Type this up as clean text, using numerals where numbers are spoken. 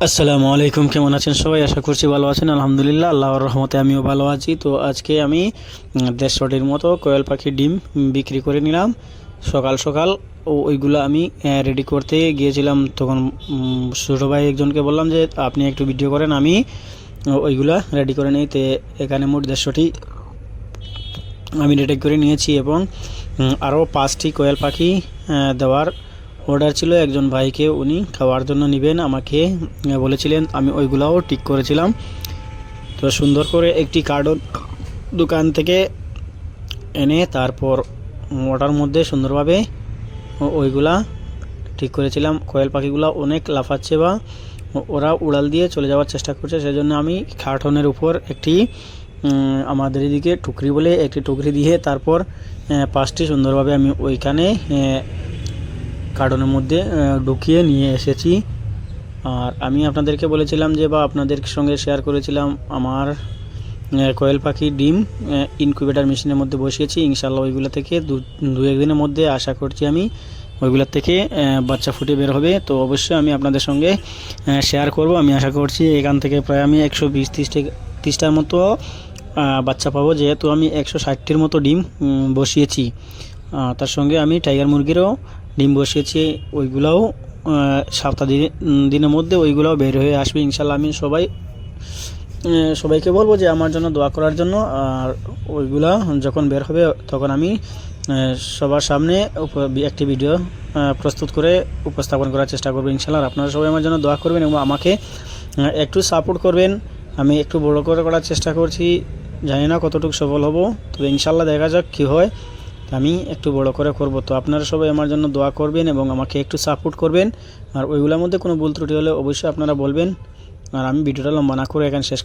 আসসালামু আলাইকুম, কেমন আছেন সবাই? আশা করছি ভালো আছেন। আলহামদুলিল্লাহ, আল্লাহর রহমতে আমিও ভালো আছি। তো আজকে আমি 150টির মতো কোয়েল পাখির ডিম বিক্রি করে নিলাম সকাল সকাল। ওইগুলো আমি রেডি করতে গিয়েছিলাম, তখন ছোটো ভাই একজনকে বললাম যে আপনি একটু ভিডিও করেন, আমি ওইগুলা রেডি করে নিই। তো এখানে মোট 150টি আমি রেডি করে নিয়েছি এবং আরও 5টি কোয়েল পাখি দেওয়ার অর্ডার ছিল একজন ভাইকে, উনি খাওয়ার জন্য নেবেন আমাকে বলেছিলেন, আমি ওইগুলাও ঠিক করেছিলাম। তো সুন্দর করে একটি কার্টন দোকান থেকে এনে তারপর ওটার মধ্যে সুন্দরভাবে ওইগুলা ঠিক করেছিলাম। কোয়েল পাখিগুলো অনেক লাফাচ্ছে বা ওরা উড়াল দিয়ে চলে যাওয়ার চেষ্টা করছে, সেজন্য আমি কার্টনের উপর একটি আমাদের এদিকে টুকরি বলে একটি টুকরি দিয়ে তারপর 5টি সুন্দরভাবে আমি ওইখানে কার্টনের মধ্যে ঢুকিয়ে নিয়ে এসেছি। আর আমি আপনাদেরকে বলেছিলাম যে বা আপনাদের সঙ্গে শেয়ার করেছিলাম আমার কোয়েল পাখি ডিম ইনকিউবেটার মেশিনের মধ্যে বসিয়েছি। ইনশাআল্লাহ ওইগুলো থেকে দু একদিনের মধ্যে আশা করছি আমি ওইগুলোর থেকে বাচ্চা ফুটে বের হবে। তো অবশ্যই আমি আপনাদের সঙ্গে শেয়ার করব। আমি আশা করছি এখান থেকে প্রায় আমি 120-30টার মতো বাচ্চা পাবো, যেহেতু আমি 160টির মতো ডিম বসিয়েছি। তার সঙ্গে আমি টাইগার মুরগিরও ডিম বসিয়েছি, ওইগুলাও 7 দিনের মধ্যে ওইগুলাও বের হয়ে আসবে ইনশাল্লাহ। আমি সবাইকে বলবো যে আমার জন্য দোয়া করার জন্য। আর ওইগুলা যখন বের হবে তখন আমি সবার সামনে একটি ভিডিও প্রস্তুত করে উপস্থাপন করার চেষ্টা করবো ইনশাল্লাহ। আপনারা সবাই আমার জন্য দোয়া করবেন এবং আমাকে একটু সাপোর্ট করবেন। আমি একটু বড় করে করার চেষ্টা করছি, জানি না কতটুকু সফল হব, তবে ইনশাল্লাহ দেখা যাক কী হয়। আমি একটু বড় করে করব। তো আপনারা সবাই আমার জন্য দোয়া করবেন এবং আমাকে একটু সাপোর্ট করবেন। আর ওইগুলোর মধ্যে কোনো ভুল ত্রুটি হলে অবশ্যই আপনারা বলবেন। আর আমি ভিডিওটা লম্বা না করে এখানে শেষ